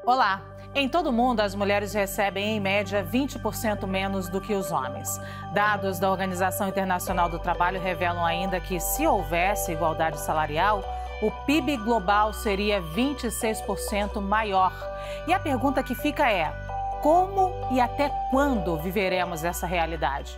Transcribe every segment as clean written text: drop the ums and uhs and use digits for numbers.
Olá! Em todo o mundo, as mulheres recebem, em média, 20% menos do que os homens. Dados da Organização Internacional do Trabalho revelam ainda que, se houvesse igualdade salarial, o PIB global seria 26% maior. E a pergunta que fica é: como e até quando viveremos essa realidade?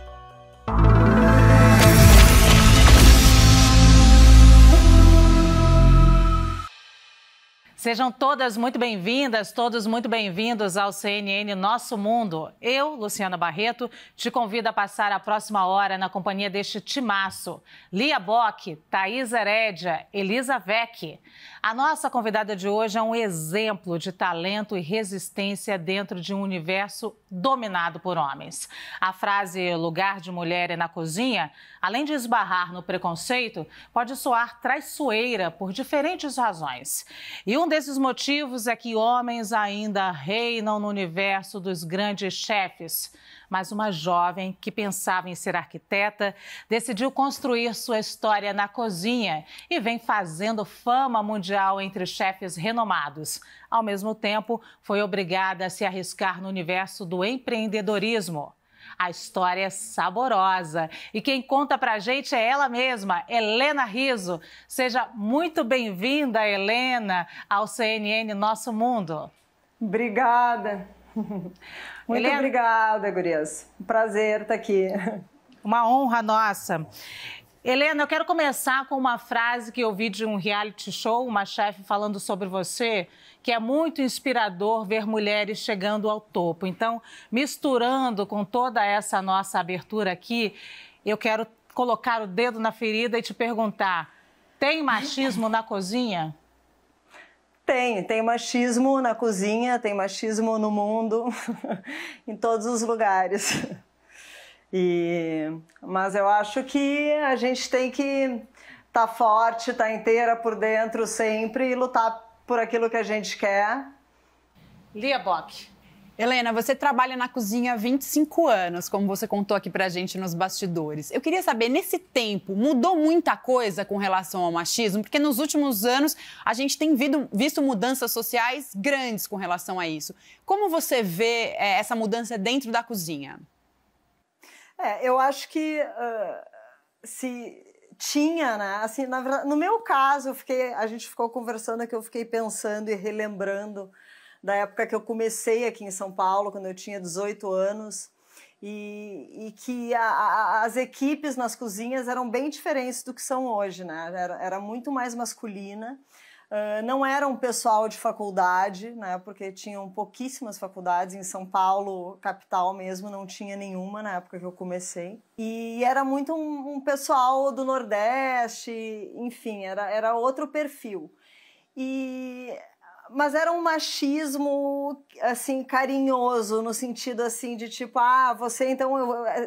Sejam todas muito bem-vindas, todos muito bem-vindos ao CNN Nosso Mundo. Eu, Luciana Barreto, te convido a passar a próxima hora na companhia deste timaço. Lia Bock, Thaís Herédia, Elisa Vecchi. A nossa convidada de hoje é um exemplo de talento e resistência dentro de um universo dominado por homens. A frase "lugar de mulher é na cozinha", além de esbarrar no preconceito, pode soar traiçoeira por diferentes razões. E um desses motivos é que homens ainda reinam no universo dos grandes chefes. Mas uma jovem que pensava em ser arquiteta decidiu construir sua história na cozinha e vem fazendo fama mundial entre chefes renomados. Ao mesmo tempo, foi obrigada a se arriscar no universo do empreendedorismo. A história é saborosa e quem conta pra gente é ela mesma, Helena Rizzo. Seja muito bem-vinda, Helena, ao CNN Nosso Mundo. Obrigada. Muito Helena... obrigada, gurias. Um prazer estar aqui. Uma honra nossa. Helena, eu quero começar com uma frase que eu vi de um reality show, uma chefe falando sobre você, que é muito inspirador ver mulheres chegando ao topo. Então, misturando com toda essa nossa abertura aqui, eu quero colocar o dedo na ferida e te perguntar: tem machismo na cozinha? Tem machismo na cozinha, tem machismo no mundo, em todos os lugares. Mas eu acho que a gente tem que estar forte, estar inteira por dentro sempre e lutar por aquilo que a gente quer. Lia Bock. Helena, você trabalha na cozinha há 25 anos, como você contou aqui pra gente nos bastidores. Eu queria saber, nesse tempo, mudou muita coisa com relação ao machismo? Porque nos últimos anos a gente tem visto mudanças sociais grandes com relação a isso. Como você vê essa mudança dentro da cozinha? Eu acho que se tinha, né? Assim, na verdade, no meu caso, a gente ficou conversando, que eu fiquei pensando e relembrando da época que eu comecei aqui em São Paulo, quando eu tinha 18 anos, e que as equipes nas cozinhas eram bem diferentes do que são hoje, né? Era muito mais masculina. Não era um pessoal de faculdade, né, porque tinham pouquíssimas faculdades. Em São Paulo, capital mesmo, não tinha nenhuma na época que eu comecei. E era muito um pessoal do Nordeste, enfim, era outro perfil. Mas era um machismo, assim, carinhoso, no sentido, assim, de tipo, você, então,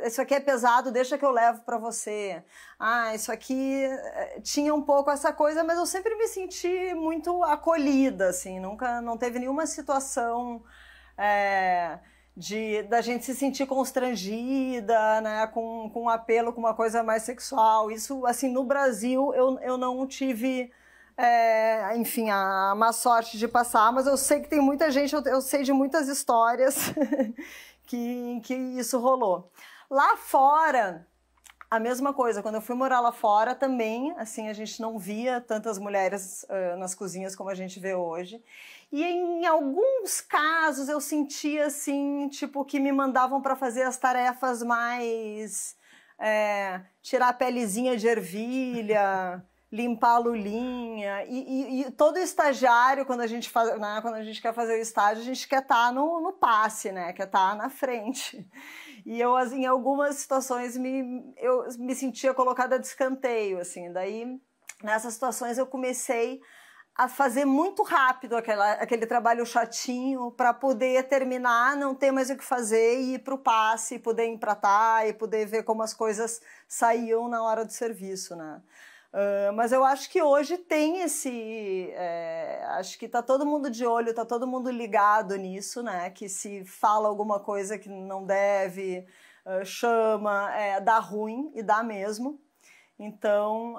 isso aqui é pesado, deixa que eu levo para você. Isso aqui tinha um pouco essa coisa, mas eu sempre me senti muito acolhida, assim, não teve nenhuma situação da gente se sentir constrangida, né, com um apelo, com uma coisa mais sexual. Isso, assim, no Brasil, eu não tive... enfim, a má sorte de passar, mas eu sei que tem muita gente, eu sei de muitas histórias que isso rolou. Lá fora, a mesma coisa, quando eu fui morar lá fora também, assim, a gente não via tantas mulheres nas cozinhas como a gente vê hoje. E em alguns casos eu sentia, assim, tipo, que me mandavam para fazer as tarefas mais... tirar a pelezinha de ervilha... limpar a lulinha, e todo estagiário, quando a gente faz, né, quando a gente quer fazer o estágio, a gente quer estar no passe, né, quer estar na frente. E eu, assim, em algumas situações, eu me sentia colocada de escanteio, assim. Daí, nessas situações, eu comecei a fazer muito rápido aquele trabalho chatinho para poder terminar, não ter mais o que fazer e ir para o passe, poder empratar e poder ver como as coisas saíam na hora do serviço, né. Mas eu acho que hoje tem acho que tá todo mundo de olho, tá todo mundo ligado nisso, né? Que se fala alguma coisa que não deve, chama, dá ruim, e dá mesmo. Então,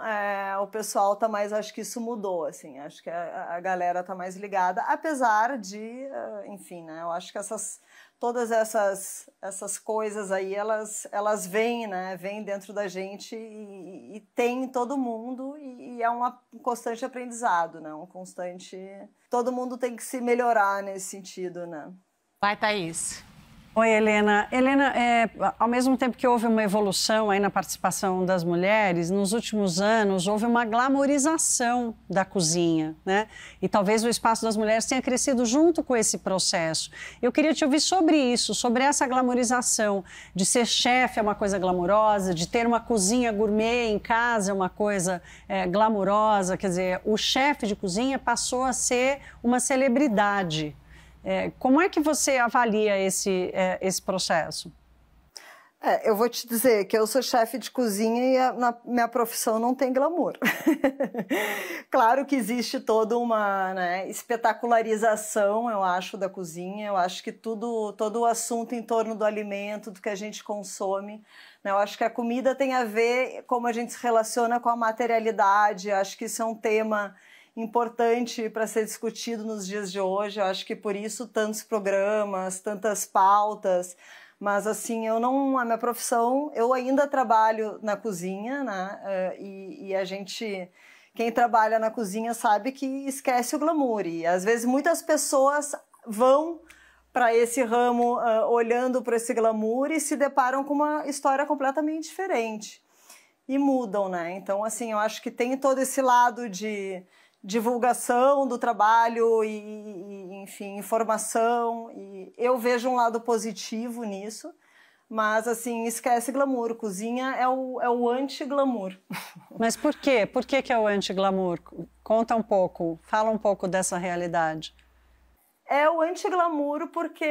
o pessoal tá mais, acho que isso mudou, assim, acho que a galera tá mais ligada, apesar de, enfim, né, eu acho que todas essas coisas aí, elas vêm, né, vêm dentro da gente e tem em todo mundo e é um constante aprendizado, né, todo mundo tem que se melhorar nesse sentido, né. Vai, Thaís. Oi, Helena. Helena, ao mesmo tempo que houve uma evolução aí na participação das mulheres, nos últimos anos houve uma glamorização da cozinha, né? E talvez o espaço das mulheres tenha crescido junto com esse processo. Eu queria te ouvir sobre isso, sobre essa glamorização, de ser chefe é uma coisa glamourosa, de ter uma cozinha gourmet em casa é uma coisa glamourosa, quer dizer, o chefe de cozinha passou a ser uma celebridade. Como é que você avalia esse processo? Eu vou te dizer que eu sou chefe de cozinha e minha profissão não tem glamour. Claro que existe toda uma, né, espetacularização, eu acho, da cozinha. Eu acho que todo o assunto em torno do alimento, do que a gente consome, né, eu acho que a comida tem a ver como a gente se relaciona com a materialidade. Eu acho que isso é um tema importante para ser discutido nos dias de hoje. Eu acho que por isso tantos programas, tantas pautas, mas assim, a minha profissão, eu ainda trabalho na cozinha, né? E quem trabalha na cozinha sabe que esquece o glamour, e às vezes muitas pessoas vão para esse ramo olhando para esse glamour e se deparam com uma história completamente diferente e mudam, né? Então, assim, eu acho que tem todo esse lado de divulgação do trabalho e enfim, informação, e eu vejo um lado positivo nisso, mas assim, esquece glamour. Cozinha é o anti-glamour. Mas por quê? Por que é o anti-glamour? Conta um pouco, fala um pouco dessa realidade. É o anti-glamour porque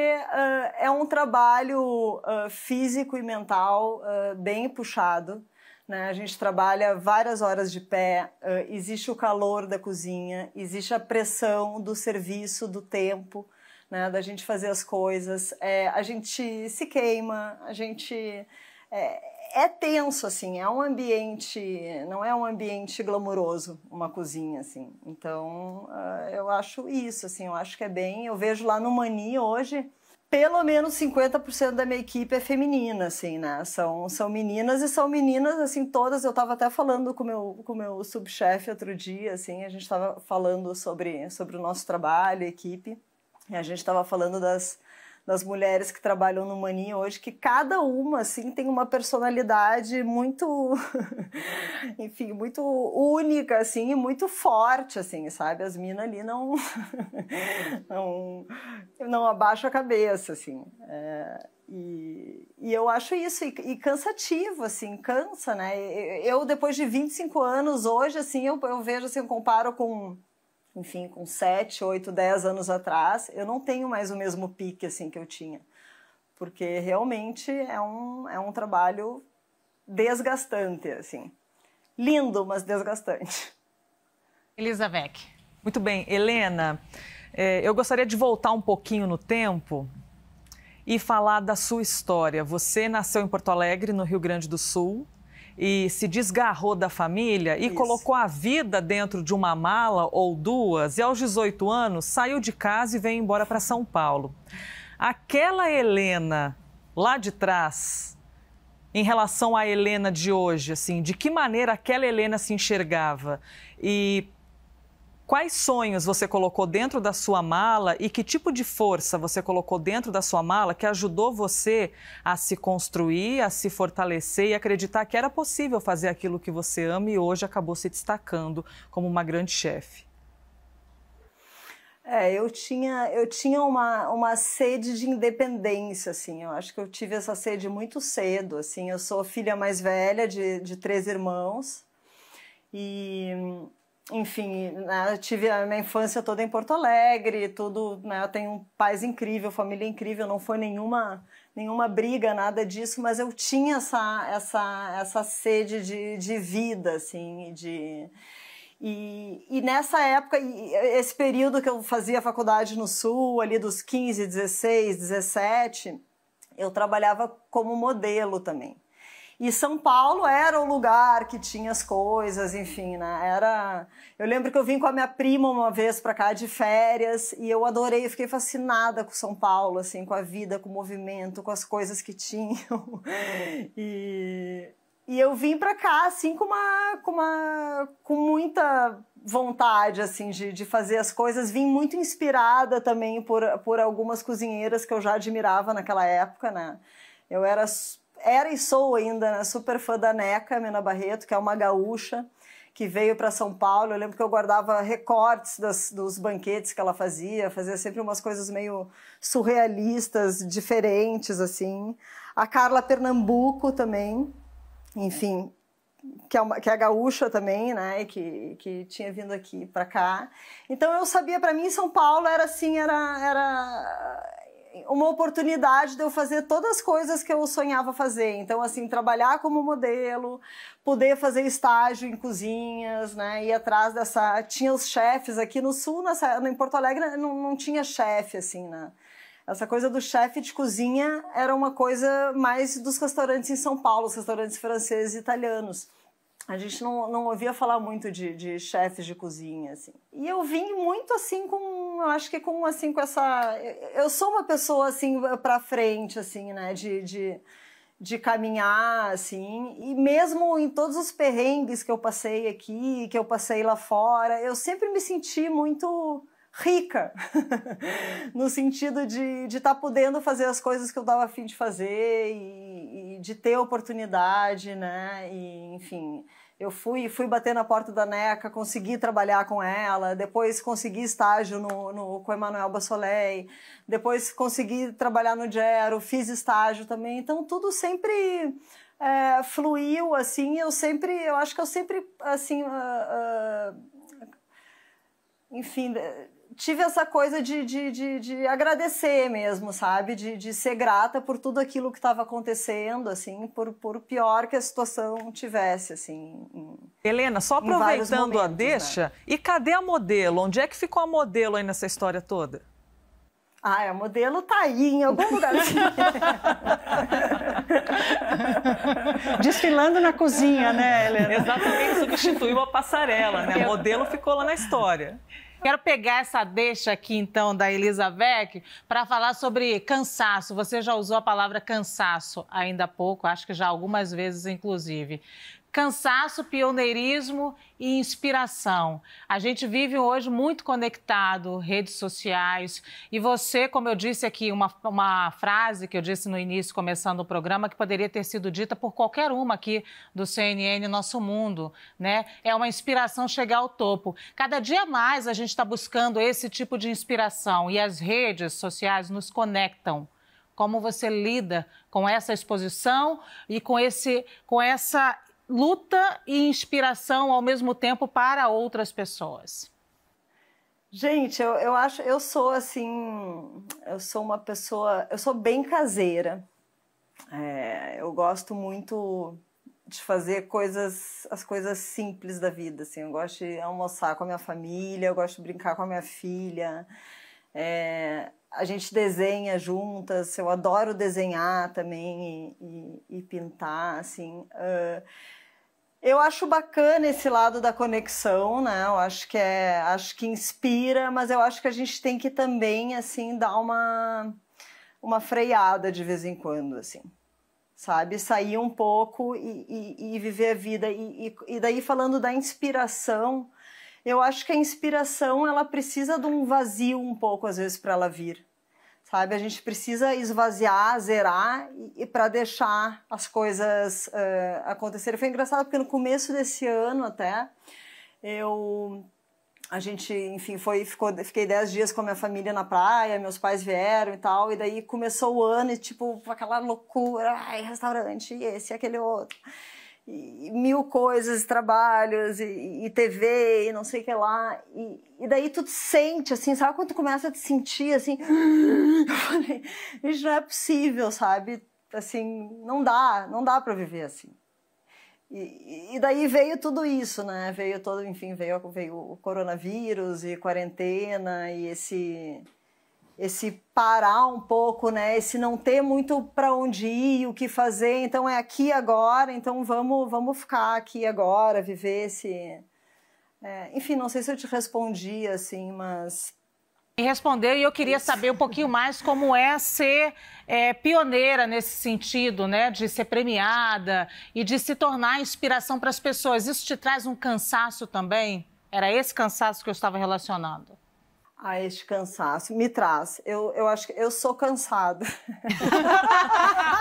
é um trabalho físico e mental bem puxado. Né? A gente trabalha várias horas de pé, existe o calor da cozinha, existe a pressão do serviço, do tempo, né? Da gente fazer as coisas, a gente se queima, a gente é tenso, assim, é um ambiente, não é um ambiente glamuroso, uma cozinha, assim. Então, eu acho isso, assim, eu acho que é bem, eu vejo lá no Mani hoje, pelo menos 50% da minha equipe é feminina, assim, né? São meninas, e são meninas, assim, todas. Eu estava até falando com o meu subchefe outro dia, assim, a gente estava falando sobre o nosso trabalho, equipe, e a gente estava falando das mulheres que trabalham no Mani hoje, que cada uma, assim, tem uma personalidade muito, enfim, muito única, assim, e muito forte, assim, sabe? As minas ali não abaixam a cabeça, assim. E eu acho isso, e cansativo, assim, cansa, né? Eu, depois de 25 anos, hoje, assim, eu vejo, assim, eu comparo com... Enfim, com 7, 8, 10 anos atrás, eu não tenho mais o mesmo pique, assim, que eu tinha. Porque realmente é um trabalho desgastante, assim. Lindo, mas desgastante. Elizabeth. Muito bem. Helena, eu gostaria de voltar um pouquinho no tempo e falar da sua história. Você nasceu em Porto Alegre, no Rio Grande do Sul, e se desgarrou da família e colocou a vida dentro de uma mala ou duas, e aos 18 anos saiu de casa e veio embora para São Paulo. Aquela Helena lá de trás, em relação à Helena de hoje, assim, de que maneira aquela Helena se enxergava? E quais sonhos você colocou dentro da sua mala e que tipo de força você colocou dentro da sua mala que ajudou você a se construir, a se fortalecer e acreditar que era possível fazer aquilo que você ama e hoje acabou se destacando como uma grande chefe? Eu tinha uma sede de independência, assim. Eu acho que eu tive essa sede muito cedo, assim. Eu sou filha mais velha de 3 irmãos e... Enfim, né, eu tive a minha infância toda em Porto Alegre, tudo, né, eu tenho pais incríveis, família incrível, não foi nenhuma briga, nada disso, mas eu tinha essa sede de vida, assim, e nessa época, esse período que eu fazia faculdade no Sul, ali dos 15, 16, 17, eu trabalhava como modelo também. E São Paulo era o lugar que tinha as coisas, enfim, né? Eu lembro que eu vim com a minha prima uma vez para cá de férias e eu adorei, eu fiquei fascinada com São Paulo, assim, com a vida, com o movimento, com as coisas que tinham. E eu vim para cá, assim, com muita vontade, assim, de fazer as coisas. Vim muito inspirada também por algumas cozinheiras que eu já admirava naquela época, né? Eu era e sou ainda, né, super fã da Neca Mena Barreto, que é uma gaúcha que veio para São Paulo. Eu lembro que eu guardava recortes dos banquetes que ela fazia sempre umas coisas meio surrealistas, diferentes, assim. A Carla Pernambuco também, enfim, que é gaúcha também, né, que tinha vindo aqui para cá. Então eu sabia, para mim, São Paulo era assim, era uma oportunidade de eu fazer todas as coisas que eu sonhava fazer. Então, assim, trabalhar como modelo, poder fazer estágio em cozinhas, né? Ir atrás dessa... Tinha os chefes aqui no Sul, em Porto Alegre não tinha chefe, assim, né? Essa coisa do chefe de cozinha era uma coisa mais dos restaurantes em São Paulo, os restaurantes franceses e italianos. A gente não ouvia falar muito de chefes de cozinha, assim. E eu vim muito, assim, eu acho que com essa... Eu sou uma pessoa, assim, pra frente, assim, né, de caminhar, assim, e mesmo em todos os perrengues que eu passei aqui, que eu passei lá fora, eu sempre me senti muito rica, no sentido de estar podendo fazer as coisas que eu dava a fim de fazer e de ter oportunidade, né, e, enfim... Eu fui bater na porta da Neca, consegui trabalhar com ela, depois consegui estágio com o Emanuel Bassolet, depois consegui trabalhar no Gero, fiz estágio também, então tudo sempre fluiu, assim, eu acho que eu sempre, assim, enfim... Tive essa coisa de agradecer mesmo, sabe? De ser grata por tudo aquilo que estava acontecendo, assim, por pior que a situação tivesse, assim. Helena, só aproveitando momentos, a deixa, né? E cadê a modelo? Onde é que ficou a modelo aí nessa história toda? A modelo tá aí, em algum lugar. Desfilando na cozinha, né, Helena? Exatamente, substituiu a passarela, né? A modelo ficou lá na história. Quero pegar essa deixa aqui, então, da Elizabeth para falar sobre cansaço. Você já usou a palavra cansaço ainda há pouco, acho que já algumas vezes, inclusive. Cansaço, pioneirismo e inspiração. A gente vive hoje muito conectado, redes sociais. E você, como eu disse aqui, uma frase que eu disse no início, começando o programa, que poderia ter sido dita por qualquer uma aqui do CNN Nosso Mundo, né? É uma inspiração chegar ao topo. Cada dia mais a gente está buscando esse tipo de inspiração e as redes sociais nos conectam. Como você lida com essa exposição e com essa luta e inspiração ao mesmo tempo para outras pessoas? Gente, eu sou uma pessoa, eu sou bem caseira. Eu gosto muito de fazer as coisas simples da vida, assim. Eu gosto de almoçar com a minha família, eu gosto de brincar com a minha filha. A gente desenha juntas, eu adoro desenhar também e pintar, assim. Eu acho bacana esse lado da conexão, né? Eu acho que inspira, mas eu acho que a gente tem que também, assim, dar uma freada de vez em quando, assim, sabe? Sair um pouco e viver a vida. E daí, falando da inspiração, eu acho que a inspiração, ela precisa de um vazio um pouco, às vezes, para ela vir. Sabe, a gente precisa esvaziar, zerar e para deixar as coisas acontecerem. Foi engraçado porque no começo desse ano até, a gente, enfim, fiquei 10 dias com a minha família na praia, meus pais vieram e tal, e daí começou o ano e tipo, aquela loucura, restaurante, esse, aquele outro. E mil coisas, trabalhos, e TV, e não sei o que lá. E daí tu te sente, assim, sabe quando tu começa a te sentir, assim... Eu falei, gente, não é possível, sabe? Assim, não dá pra viver assim. E daí veio tudo isso, né? Veio o coronavírus e quarentena e esse parar um pouco, né? Esse não ter muito para onde ir, o que fazer. Então é aqui agora. Então vamos ficar aqui agora, viver esse. Enfim, não sei se eu te respondi assim, mas. E respondeu, e eu queria saber um pouquinho mais como é ser pioneira nesse sentido, né, de ser premiada e de se tornar inspiração para as pessoas. Isso te traz um cansaço também? Era esse cansaço que eu estava relacionando. Este cansaço me traz. Eu acho que eu sou cansada.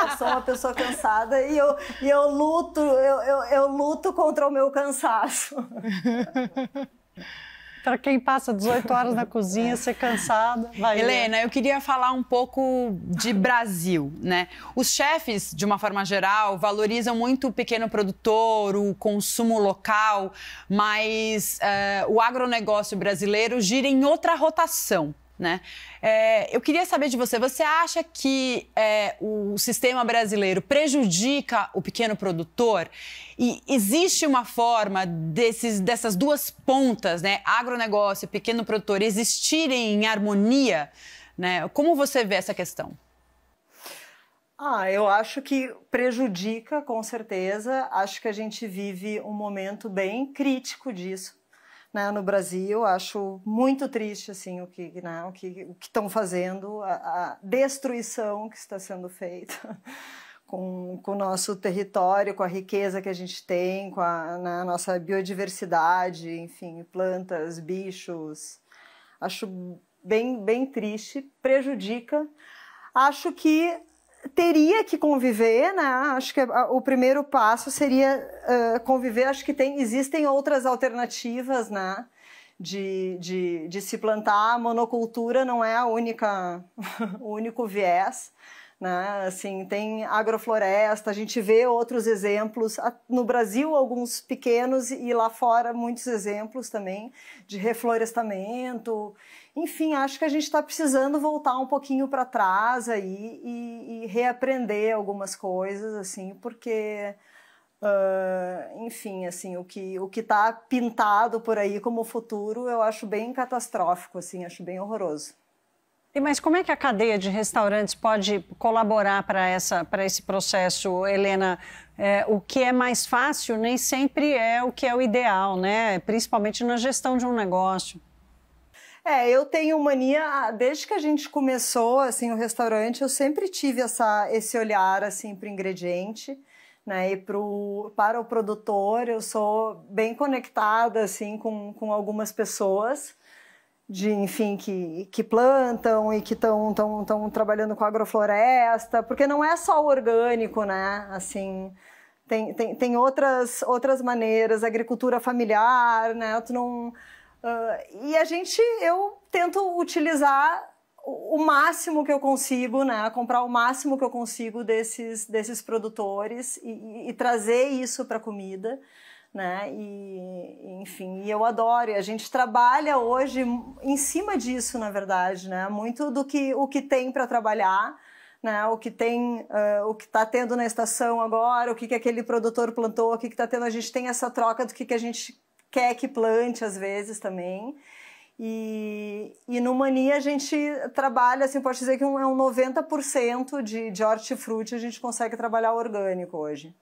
Eu sou uma pessoa cansada e eu luto contra o meu cansaço. Para quem passa 18 horas na cozinha, ser cansada. Vai, Helena, eu queria falar um pouco de Brasil, né? Os chefes, de uma forma geral, valorizam muito o pequeno produtor, o consumo local, mas o agronegócio brasileiro gira em outra rotação, né? Eu queria saber de você, você acha que o sistema brasileiro prejudica o pequeno produtor? E existe uma forma dessas duas pontas, né, agronegócio e pequeno produtor, existirem em harmonia, né? Como você vê essa questão? Eu acho que prejudica, com certeza. Acho que a gente vive um momento bem crítico disso, né, no Brasil. Acho muito triste assim, o que estão fazendo, a destruição que está sendo feita com o nosso território, com a riqueza que a gente tem, com a nossa biodiversidade, enfim, plantas, bichos. Acho bem triste, prejudica. Acho que teria que conviver, né? Acho que o primeiro passo seria conviver. Acho que existem outras alternativas, né? De se plantar. A monocultura não é o único viés, né? Assim, tem agrofloresta, a gente vê outros exemplos. No Brasil, alguns pequenos, e lá fora muitos exemplos também de reflorestamento. Enfim, acho que a gente está precisando voltar um pouquinho para trás aí e reaprender algumas coisas, assim, porque, enfim, assim, o que está pintado por aí como futuro eu acho bem catastrófico, assim, acho bem horroroso. Mas como é que a cadeia de restaurantes pode colaborar para esse processo, Helena? O que é mais fácil nem sempre é o que é o ideal, né? Principalmente na gestão de um negócio. Eu tenho mania, desde que a gente começou assim, o restaurante, eu sempre tive esse olhar assim, para o ingrediente, né? E para o produtor, eu sou bem conectada assim, com algumas pessoas, enfim, que plantam e que estão trabalhando com agrofloresta, porque não é só o orgânico, né? Assim, tem outras maneiras, agricultura familiar, né? E eu tento utilizar o máximo que eu consigo, né? Comprar o máximo que eu consigo desses produtores e trazer isso para a comida, né? Enfim, eu adoro. E a gente trabalha hoje em cima disso, na verdade, né? Muito o que tem para trabalhar, né? O que está tendo na estação agora, o que aquele produtor plantou, o que está tendo. A gente tem essa troca do que a gente quer que plante às vezes também. E no Mania a gente trabalha, assim, pode dizer que é um 90% de hortifruti a gente consegue trabalhar orgânico hoje.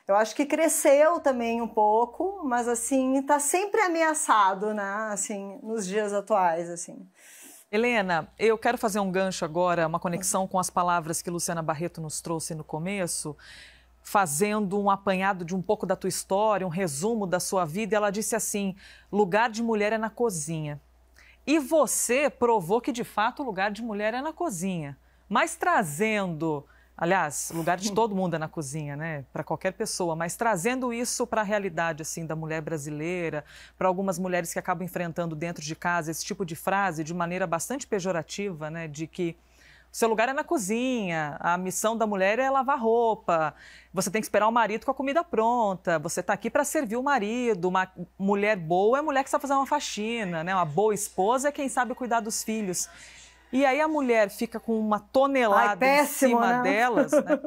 Eu acho que cresceu também um pouco, mas assim, está sempre ameaçado, né? Assim, nos dias atuais, assim. Helena, eu quero fazer um gancho agora, uma conexão com as palavras que Luciana Barreto nos trouxe no começo, fazendo um apanhado de um pouco da tua história, um resumo da sua vida. Ela disse assim, lugar de mulher é na cozinha. E você provou que, de fato, o lugar de mulher é na cozinha. Mas trazendo, aliás, o lugar de todo mundo é na cozinha, né? Para qualquer pessoa, mas trazendo isso para a realidade, assim, da mulher brasileira, para algumas mulheres que acabam enfrentando dentro de casa esse tipo de frase de maneira bastante pejorativa, né? De que seu lugar é na cozinha, a missão da mulher é lavar roupa, você tem que esperar o marido com a comida pronta, você está aqui para servir o marido, uma mulher boa é mulher que sabe fazer uma faxina, né? Uma boa esposa é quem sabe cuidar dos filhos. E aí a mulher fica com uma tonelada em cima delas, né?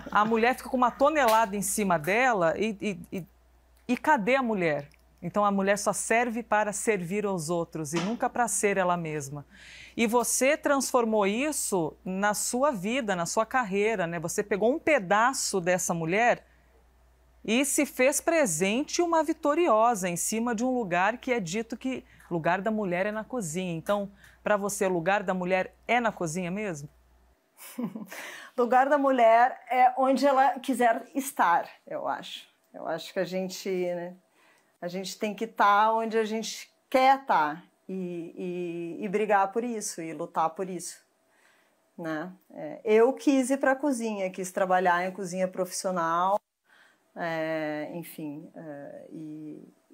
A mulher fica com uma tonelada em cima dela e cadê a mulher? Então a mulher só serve para servir aos outros e nunca para ser ela mesma. E você transformou isso na sua vida, na sua carreira, né? Você pegou um pedaço dessa mulher e se fez presente uma vitoriosa em cima de um lugar que é dito que o lugar da mulher é na cozinha. Então, para você, o lugar da mulher é na cozinha mesmo? Lugar da mulher é onde ela quiser estar, eu acho. Eu acho que a gente, né, a gente tem que estar onde a gente quer estar e brigar por isso, e lutar por isso. Né? Eu quis ir para a cozinha, quis trabalhar em cozinha profissional, enfim,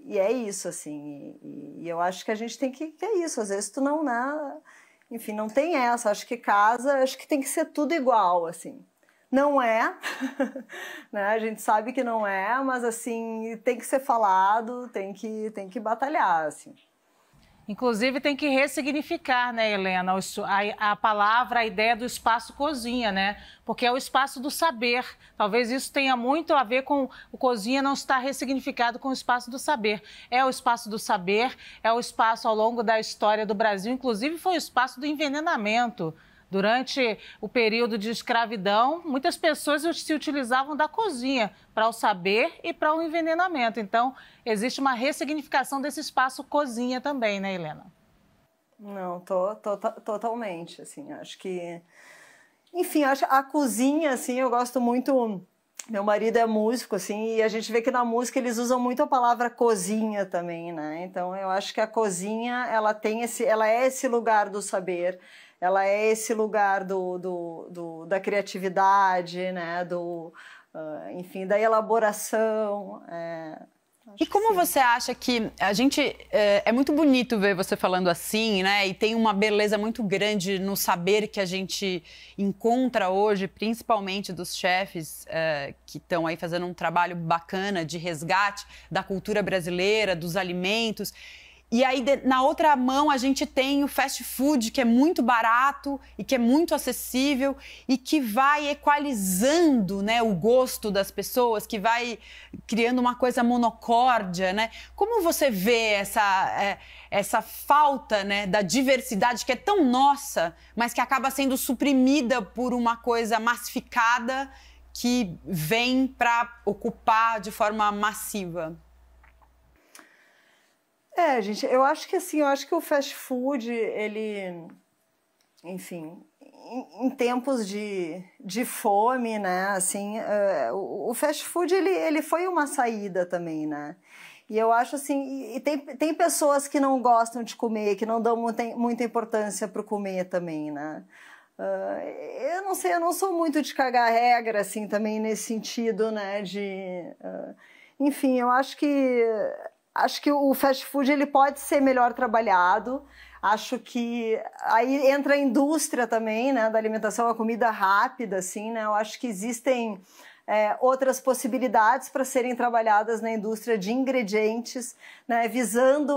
e é isso, assim, e eu acho que a gente tem que é isso, às vezes tu não, né, enfim, não tem essa, acho que casa, acho que tem que ser tudo igual, assim, não é, né, a gente sabe que não é, mas assim, tem que ser falado, tem que batalhar, assim. Inclusive, tem que ressignificar, né, Helena, a palavra, a ideia do espaço cozinha, né? Porque é o espaço do saber. Talvez isso tenha muito a ver com o cozinha não estar ressignificado com o espaço do saber. É o espaço do saber, é o espaço ao longo da história do Brasil, inclusive foi o espaço do envenenamento. Durante o período de escravidão, muitas pessoas se utilizavam da cozinha para o saber e para o envenenamento. Então, existe uma ressignificação desse espaço cozinha também, né, Helena? Não, totalmente, assim, acho que... Enfim, acho a cozinha, assim, eu gosto muito... Meu marido é músico, assim, e a gente vê que na música eles usam muito a palavra cozinha também, né? Então, eu acho que a cozinha, ela é esse lugar do saber, ela é esse lugar da criatividade, né? Enfim, da elaboração. E como você acha que a gente... É muito bonito ver você falando assim, né? E tem uma beleza muito grande no saber que a gente encontra hoje, principalmente dos chefes que estão aí fazendo um trabalho bacana de resgate da cultura brasileira, dos alimentos. E aí, na outra mão, a gente tem o fast food, que é muito barato e que é muito acessível e que vai equalizando, né, o gosto das pessoas, que vai criando uma coisa monocórdia, né? Como você vê essa falta, né, da diversidade que é tão nossa, mas que acaba sendo suprimida por uma coisa massificada que vem para ocupar de forma massiva? Gente, eu acho que o fast food, ele, enfim, em tempos de fome, né, assim, o fast food, ele foi uma saída também, né, e eu acho assim, e tem pessoas que não gostam de comer, que não dão muita importância para o comer também, né. Eu não sei, eu não sou muito de cagar regra, assim, também nesse sentido, né, enfim, eu acho que o fast food ele pode ser melhor trabalhado. Acho que aí entra a indústria também, né, da alimentação, a comida rápida, assim, né? Eu acho que existem outras possibilidades para serem trabalhadas na indústria de ingredientes, né, visando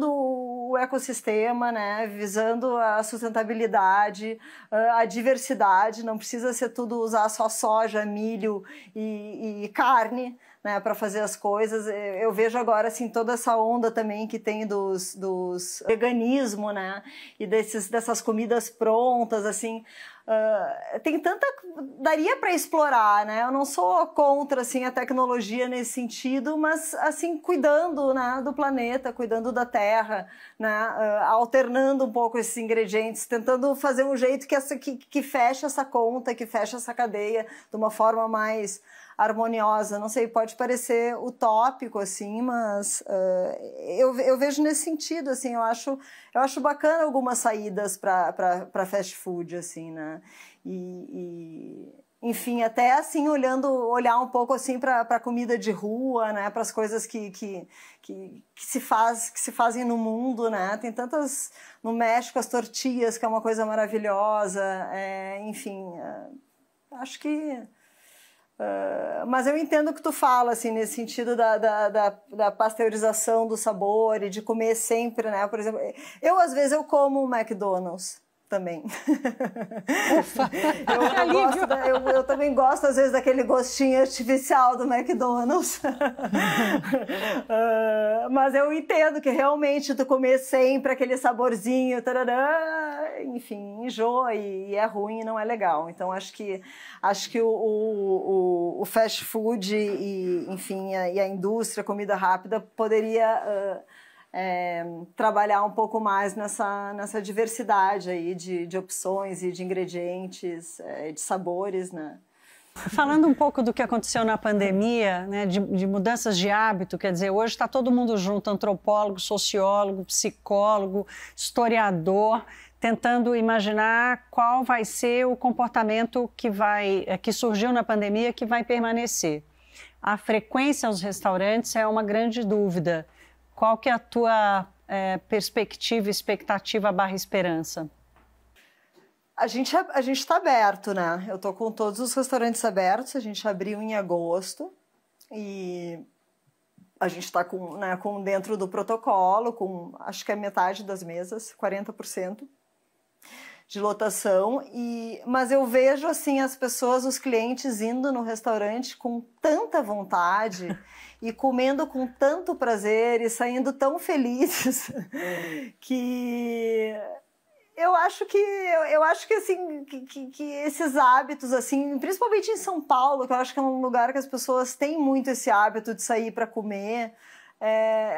o ecossistema, né, visando a sustentabilidade, a diversidade. Não precisa ser tudo usar só soja, milho e carne, né, para fazer as coisas. Eu vejo agora assim toda essa onda também que tem dos veganismo, né, e dessas comidas prontas, assim, tem daria para explorar, né? Eu não sou contra assim a tecnologia nesse sentido, mas assim cuidando, né, do planeta, cuidando da terra, né, alternando um pouco esses ingredientes, tentando fazer um jeito que feche essa conta, que feche essa cadeia de uma forma mais harmoniosa. Não sei, pode parecer utópico, assim, mas eu vejo nesse sentido, assim, eu acho bacana algumas saídas para fast food, assim, né, enfim, até assim, olhar um pouco assim para comida de rua, né, para as coisas que se fazem no mundo, né, tem tantas, no México as tortillas, que é uma coisa maravilhosa, enfim, acho que... mas eu entendo o que tu fala, assim, nesse sentido da pasteurização do sabor e de comer sempre, né? Por exemplo, às vezes eu como um McDonald's, também. Ufa! Eu também gosto, às vezes, daquele gostinho artificial do McDonald's. Mas eu entendo que realmente tu comer sempre aquele saborzinho, tarará, enfim, enjoa e é ruim e não é legal. Então, acho que o fast food e, enfim, e a indústria, comida rápida, poderia... trabalhar um pouco mais nessa diversidade aí de opções e de ingredientes, de sabores, né? Falando um pouco do que aconteceu na pandemia, né, de mudanças de hábito, quer dizer, hoje está todo mundo junto, antropólogo, sociólogo, psicólogo, historiador, tentando imaginar qual vai ser o comportamento que surgiu na pandemia que vai permanecer. A frequência aos restaurantes é uma grande dúvida. Qual que é a tua perspectiva, expectativa / esperança? A gente está aberto, né? Eu estou com todos os restaurantes abertos, a gente abriu em agosto e a gente está com dentro do protocolo, com acho que é metade das mesas, 40% de lotação, mas eu vejo assim as pessoas, os clientes indo no restaurante com tanta vontade e comendo com tanto prazer e saindo tão felizes que eu acho que assim que esses hábitos assim, principalmente em São Paulo, que eu acho que é um lugar que as pessoas têm muito esse hábito de sair para comer,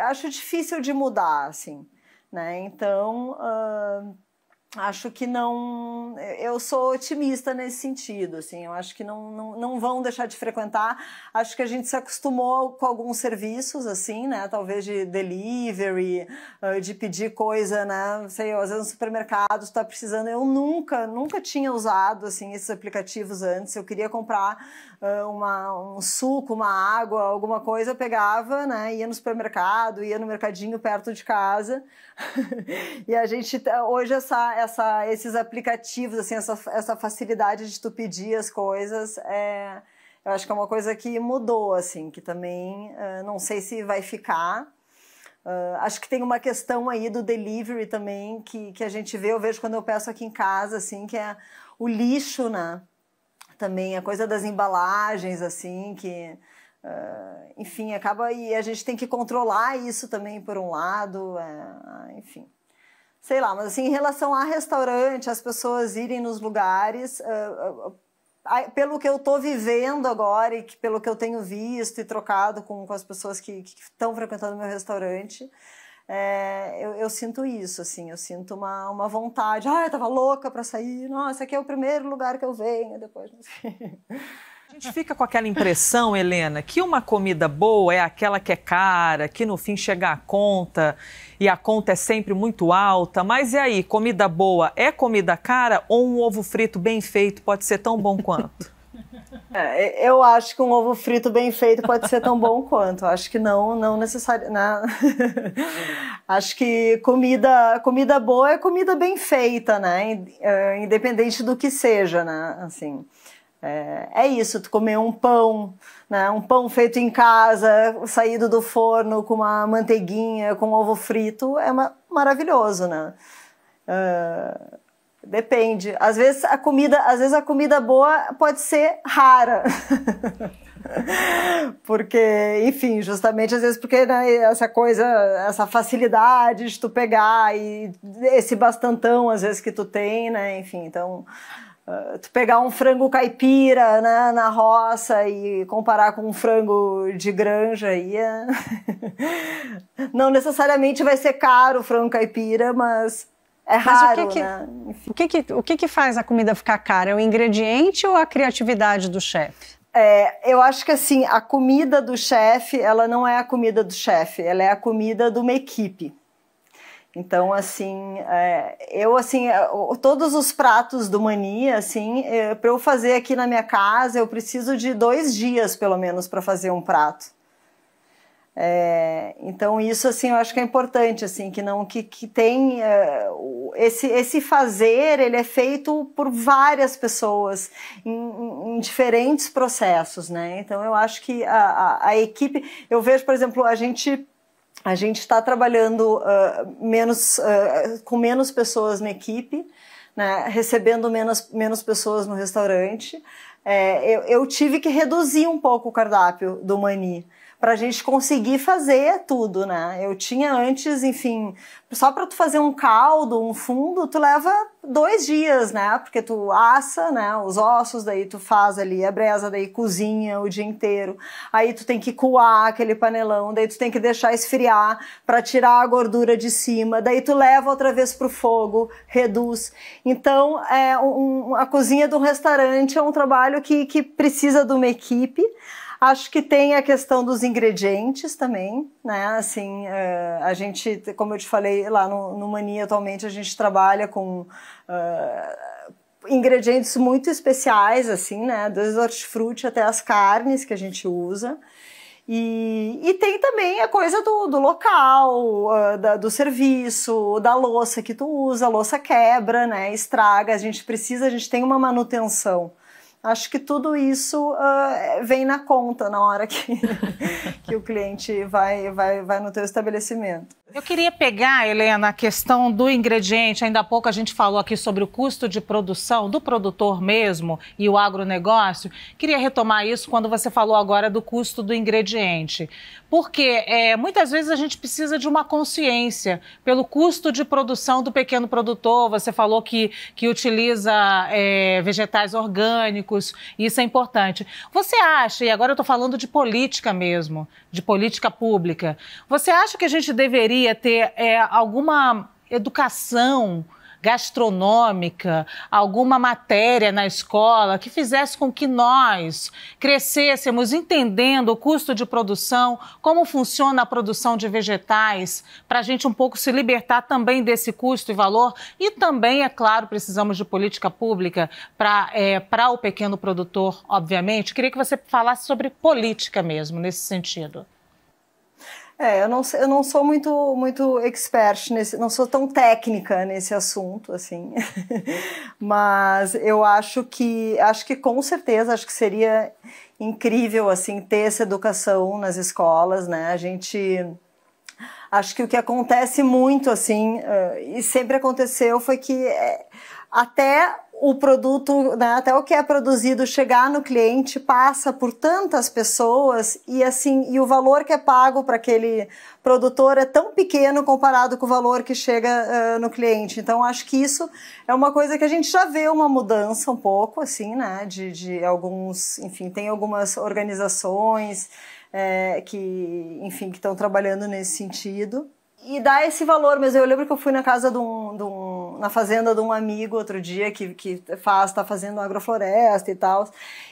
acho difícil de mudar, assim, né? Então acho que não... Eu sou otimista nesse sentido, assim. Eu acho que não vão deixar de frequentar. Acho que a gente se acostumou com alguns serviços, assim, né? Talvez de delivery, de pedir coisa, né? Sei, às vezes no supermercado está precisando. Eu nunca tinha usado, assim, esses aplicativos antes. Eu queria comprar um suco, uma água, alguma coisa, eu pegava, né? Ia no supermercado, ia no mercadinho perto de casa. E a gente, hoje, esses aplicativos, assim, essa facilidade de tu pedir as coisas, eu acho que é uma coisa que mudou, assim, que também não sei se vai ficar. Acho que tem uma questão aí do delivery também, que a gente vê, eu vejo quando eu peço aqui em casa, assim, que é o lixo, né? Também a coisa das embalagens, assim, que... enfim, acaba e a gente tem que controlar isso também por um lado, enfim, sei lá, mas assim, em relação a restaurante, as pessoas irem nos lugares, pelo que eu estou vivendo agora e pelo que eu tenho visto e trocado com as pessoas que estão frequentando meu restaurante, eu sinto isso, assim, eu sinto uma vontade, eu tava louca para sair, nossa, aqui é o primeiro lugar que eu venho, depois não sei. A gente fica com aquela impressão, Helena, que uma comida boa é aquela que é cara, que no fim chega a conta e a conta é sempre muito alta. Mas e aí, comida boa é comida cara ou um ovo frito bem feito pode ser tão bom quanto? Eu acho que um ovo frito bem feito pode ser tão bom quanto. Acho que não necessariamente. Né? Acho que comida boa é comida bem feita, né? Independente do que seja, né? Assim. É isso, tu comer um pão, né? Um pão feito em casa, saído do forno com uma manteiguinha, com ovo frito, é maravilhoso, né? Depende. Às vezes a comida boa pode ser rara. Porque, enfim, justamente às vezes porque, né, essa facilidade de tu pegar e esse bastantão às vezes que tu tem, né? Enfim, então... tu pegar um frango caipira, né, na roça e comparar com um frango de granja aí não necessariamente vai ser caro o frango caipira, mas é raro, né? O que faz a comida ficar cara? É o ingrediente ou a criatividade do chefe? Eu acho que assim, a comida do chefe, ela não é a comida do chefe, ela é a comida de uma equipe. Então, assim, todos os pratos do Mania, assim, para eu fazer aqui na minha casa, eu preciso de 2 dias, pelo menos, para fazer um prato. Então, isso, assim, eu acho que é importante, assim, que tem... esse fazer, ele é feito por várias pessoas, em diferentes processos, né? Então, eu acho que a equipe... Eu vejo, por exemplo, a gente está trabalhando com menos pessoas na equipe, né, recebendo menos pessoas no restaurante, eu tive que reduzir um pouco o cardápio do Mani, para a gente conseguir fazer tudo, né? Eu tinha antes, enfim, só para tu fazer um caldo, um fundo, tu leva 2 dias, né? Porque tu assa, né, os ossos, daí tu faz ali a brasa, daí cozinha o dia inteiro. Aí tu tem que coar aquele panelão, daí tu tem que deixar esfriar para tirar a gordura de cima, daí tu leva outra vez pro fogo, reduz. Então, a cozinha do restaurante é um trabalho que precisa de uma equipe. Acho que tem a questão dos ingredientes também, né? Assim, a gente, como eu te falei lá no Mani, atualmente a gente trabalha com ingredientes muito especiais, assim, né? Desde o hortifruti até as carnes que a gente usa. E tem também a coisa do local, do serviço, da louça que tu usa. A louça quebra, né? Estraga, a gente tem uma manutenção. Acho que tudo isso vem na conta na hora que o cliente vai no teu estabelecimento. Eu queria pegar, Helena, a questão do ingrediente. Ainda há pouco a gente falou aqui sobre o custo de produção do produtor mesmo e o agronegócio. Queria retomar isso quando você falou agora do custo do ingrediente. Porque muitas vezes a gente precisa de uma consciência pelo custo de produção do pequeno produtor. Você falou que utiliza vegetais orgânicos, isso é importante. Você acha, e agora eu estou falando de política mesmo, de política pública, você acha que a gente deveria ter alguma educação gastronômica, alguma matéria na escola que fizesse com que nós crescêssemos entendendo o custo de produção, como funciona a produção de vegetais, para a gente um pouco se libertar também desse custo e valor. E também, é claro, precisamos de política pública para o pequeno produtor, obviamente. Queria que você falasse sobre política mesmo, nesse sentido. Eu não sou muito expert não sou tão técnica nesse assunto, assim. Mas eu acho que com certeza, acho que seria incrível, assim, ter essa educação nas escolas, né? Acho que o que acontece muito, assim, e sempre aconteceu, foi que até o produto, né, até o que é produzido chegar no cliente passa por tantas pessoas e o valor que é pago para aquele produtor é tão pequeno comparado com o valor que chega no cliente. Então, acho que isso é uma coisa que a gente já vê uma mudança um pouco, assim, né, de alguns, enfim, tem algumas organizações que estão trabalhando nesse sentido. E dá esse valor, mas eu lembro que eu fui na casa na fazenda de um amigo outro dia que está fazendo agrofloresta e tal,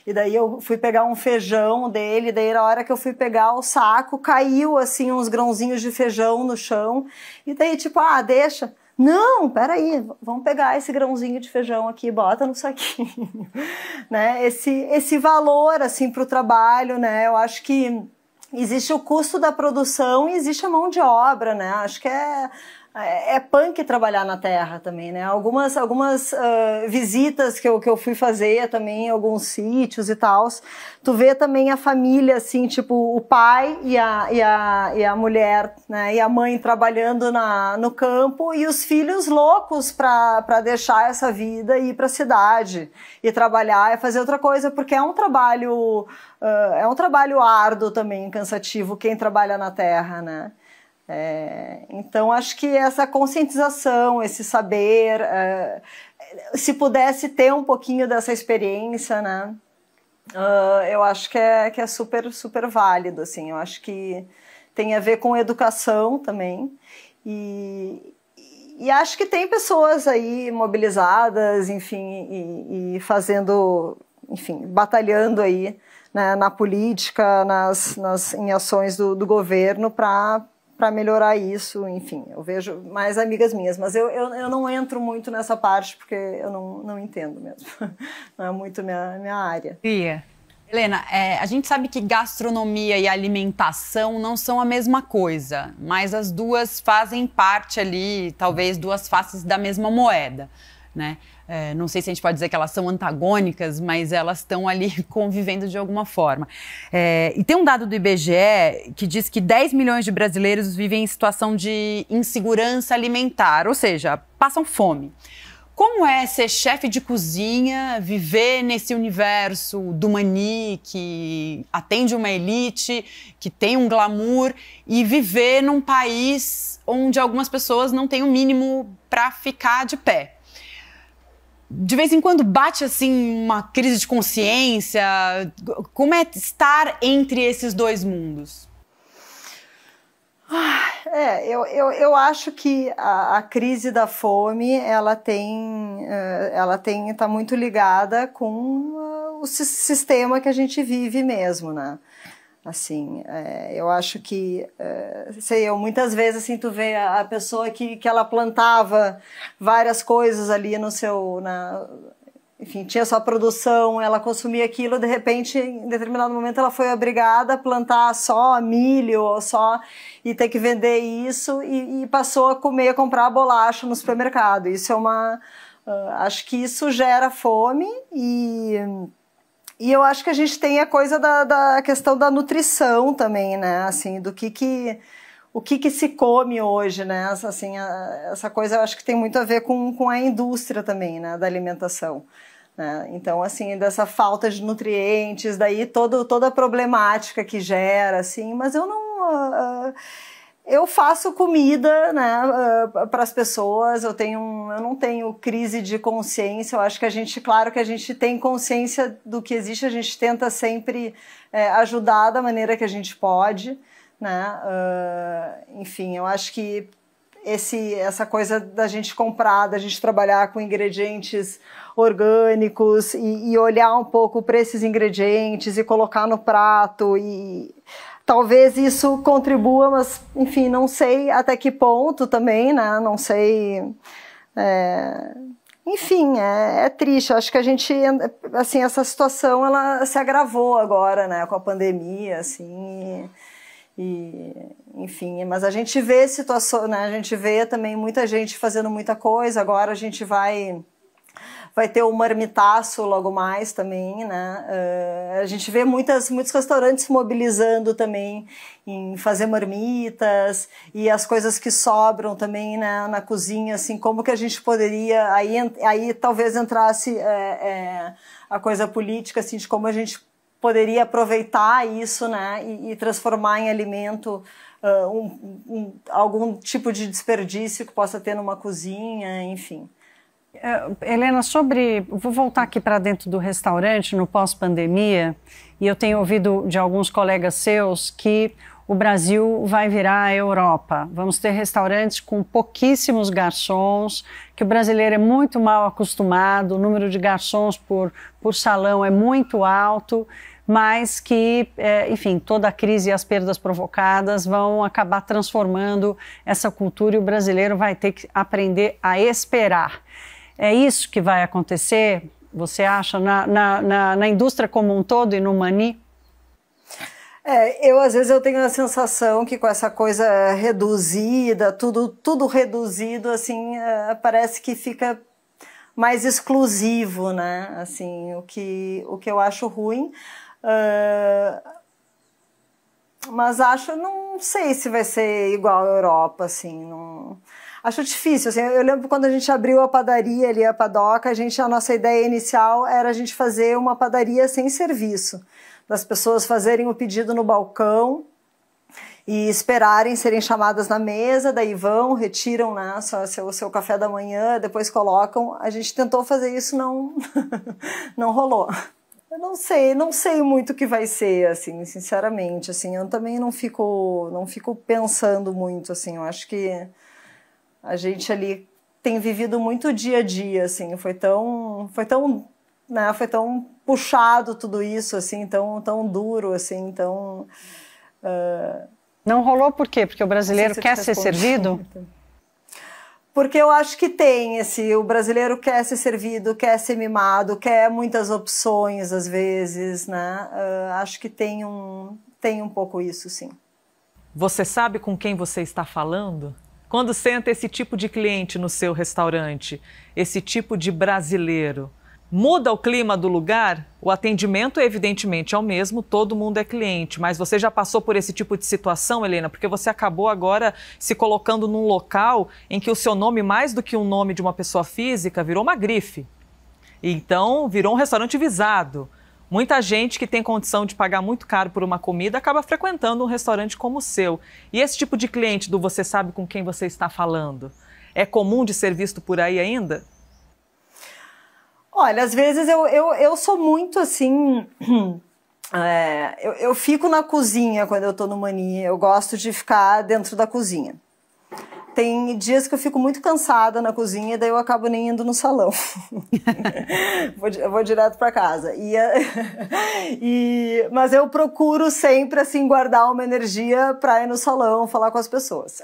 e daí eu fui pegar um feijão dele, daí na hora que eu fui pegar o saco, caiu assim uns grãozinhos de feijão no chão, e daí tipo, deixa. Não, peraí, vamos pegar esse grãozinho de feijão aqui e bota no saquinho. Né? Esse valor assim para o trabalho, né? Eu acho que existe o custo da produção e existe a mão de obra, né? Acho que é punk trabalhar na terra também, né? Algumas visitas que eu fui fazer também em alguns sítios e tal, tu vê também a família, assim, tipo, o pai e a mulher, né? E a mãe trabalhando no campo e os filhos loucos para deixar essa vida e ir para a cidade e trabalhar e fazer outra coisa, porque é um trabalho árduo também, cansativo, quem trabalha na terra, né? Então, acho que essa conscientização, esse saber, se pudesse ter um pouquinho dessa experiência, né? Eu acho que é super, super válido, assim. Eu acho que tem a ver com educação também. E acho que tem pessoas aí mobilizadas, enfim, e fazendo, enfim, batalhando aí, né, na política, em ações do governo para melhorar isso, enfim, eu vejo mais amigas minhas, mas eu não entro muito nessa parte porque eu não entendo mesmo, não é muito minha área. Pia. Helena, a gente sabe que gastronomia e alimentação não são a mesma coisa, mas as duas fazem parte ali, talvez duas faces da mesma moeda, né? Não sei se a gente pode dizer que elas são antagônicas, mas elas estão ali convivendo de alguma forma. E tem um dado do IBGE que diz que 10 milhões de brasileiros vivem em situação de insegurança alimentar, ou seja, passam fome. Como é ser chefe de cozinha, viver nesse universo do Mani, que atende uma elite, que tem um glamour, e viver num país onde algumas pessoas não têm o mínimo para ficar de pé? De vez em quando bate assim uma crise de consciência. Como é estar entre esses dois mundos? Eu acho que a crise da fome ela está muito ligada com o sistema que a gente vive mesmo, né? Assim, eu acho que, muitas vezes assim, tu vê a pessoa que ela plantava várias coisas ali no seu, enfim, tinha sua produção, ela consumia aquilo, de repente, em determinado momento, ela foi obrigada a plantar só milho, ou só, e ter que vender isso, e passou a comprar bolacha no supermercado. Isso acho que isso gera fome, e eu acho que a gente tem a coisa da questão da nutrição também, né, assim, o que se come hoje, né, assim, essa coisa eu acho que tem muito a ver com a indústria também, né, da alimentação. Então, assim, dessa falta de nutrientes, daí toda a problemática que gera, assim, mas eu faço comida, né, para as pessoas, eu não tenho crise de consciência, eu acho que claro que a gente tem consciência do que existe, a gente tenta sempre ajudar da maneira que a gente pode, né, enfim, eu acho que essa coisa da gente comprar, da gente trabalhar com ingredientes orgânicos e olhar um pouco para esses ingredientes e colocar no prato, e talvez isso contribua, mas enfim, não sei até que ponto também, né? Não sei, enfim, é triste. Acho que a gente, assim, essa situação ela se agravou agora, né, com a pandemia, assim. Enfim, mas a gente vê situação, né? A gente vê também muita gente fazendo muita coisa. Agora a gente vai ter o marmitaço logo mais também, né? A gente vê muitos restaurantes mobilizando também em fazer marmitas, e as coisas que sobram também, né, na cozinha, assim, como que a gente poderia, aí talvez entrasse a coisa política, assim, de como a gente poderia aproveitar isso, né, e transformar em alimento algum tipo de desperdício que possa ter numa cozinha, enfim. Helena, vou voltar aqui para dentro do restaurante no pós-pandemia, e eu tenho ouvido de alguns colegas seus que o Brasil vai virar a Europa. Vamos ter restaurantes com pouquíssimos garçons, que o brasileiro é muito mal acostumado, o número de garçons por salão é muito alto, mas que, enfim, toda a crise e as perdas provocadas vão acabar transformando essa cultura, e o brasileiro vai ter que aprender a esperar. É isso que vai acontecer, você acha, na indústria como um todo e no Mani? Às vezes eu tenho a sensação que com essa coisa reduzida, tudo reduzido, assim, parece que fica mais exclusivo, né? Assim, o que eu acho ruim. Mas não sei se vai ser igual à Europa, assim, não... Acho difícil, assim, eu lembro quando a gente abriu a padaria ali, a Padoca, a nossa ideia inicial era a gente fazer uma padaria sem serviço, das pessoas fazerem o pedido no balcão e esperarem serem chamadas na mesa, daí vão, retiram, né, o seu café da manhã, depois colocam. A gente tentou fazer isso, não rolou. Eu não sei muito o que vai ser, assim, sinceramente, assim, eu também não fico pensando muito, assim, eu acho que a gente ali tem vivido muito dia a dia, assim, foi tão puxado tudo isso, assim, tão duro, assim, então... Não rolou por quê? Porque o brasileiro quer ser servido? Porque eu acho que o brasileiro quer ser servido, quer ser mimado, quer muitas opções às vezes, né? Acho que tem um pouco isso, sim. Você sabe com quem você está falando? Quando senta esse tipo de cliente no seu restaurante, esse tipo de brasileiro, Muda o clima do lugar? O atendimento, evidentemente, é o mesmo, todo mundo é cliente. Mas você já passou por esse tipo de situação, Helena? Porque você acabou agora se colocando num local em que o seu nome, mais do que um nome de uma pessoa física, virou uma grife. Então, virou um restaurante visado. Muita gente que tem condição de pagar muito caro por uma comida acaba frequentando um restaurante como o seu. E esse tipo de cliente do você sabe com quem você está falando, é comum de ser visto por aí ainda? Olha, às vezes eu sou muito assim. Eu fico na cozinha quando eu tô no Mani. Eu gosto de ficar dentro da cozinha. Tem dias que eu fico muito cansada na cozinha, daí eu acabo nem indo no salão. vou direto para casa. Mas eu procuro sempre assim guardar uma energia para ir no salão, falar com as pessoas.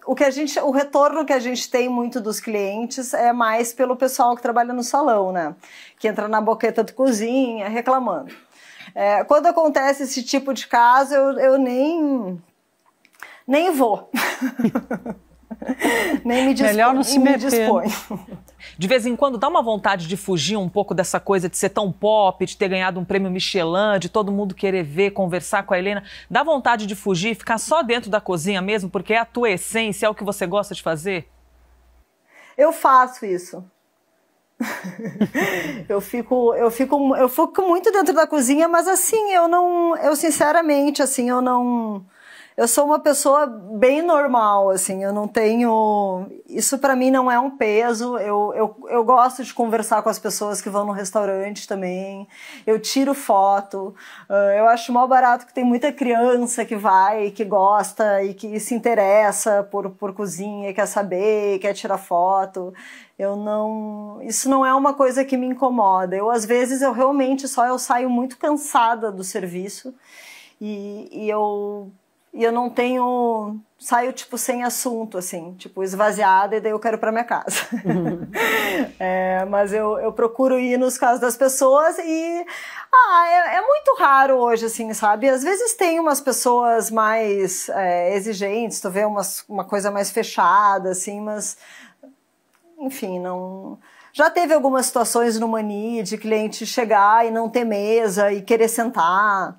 O retorno que a gente tem muito dos clientes é mais pelo pessoal que trabalha no salão, né? Que entra na boqueta de cozinha reclamando. Quando acontece esse tipo de caso, eu nem vou. Nem me disponho. Melhor não se meter. De vez em quando dá uma vontade de fugir um pouco dessa coisa de ser tão pop, de ter ganhado um prêmio Michelin, de todo mundo querer ver, conversar com a Helena. Dá vontade de fugir, ficar só dentro da cozinha mesmo, porque é a tua essência, é o que você gosta de fazer? Eu faço isso. Eu fico muito dentro da cozinha, mas assim, eu sinceramente, assim, eu sou uma pessoa bem normal, assim, eu não tenho... Isso para mim não é um peso, eu gosto de conversar com as pessoas que vão no restaurante também, eu tiro foto, eu acho mó barato que tem muita criança que vai, que gosta e que se interessa por cozinha, quer saber, quer tirar foto. Isso não é uma coisa que me incomoda. Às vezes, eu saio muito cansada do serviço e eu não tenho... Saio, tipo, sem assunto, assim, tipo, esvaziada, e daí eu quero ir pra minha casa. Mas eu procuro ir nos casos das pessoas e... é muito raro hoje, assim, sabe? Às vezes tem umas pessoas mais exigentes, tu vê uma coisa mais fechada, assim, mas... Enfim, não... Já teve algumas situações no Mani de cliente chegar e não ter mesa e querer sentar...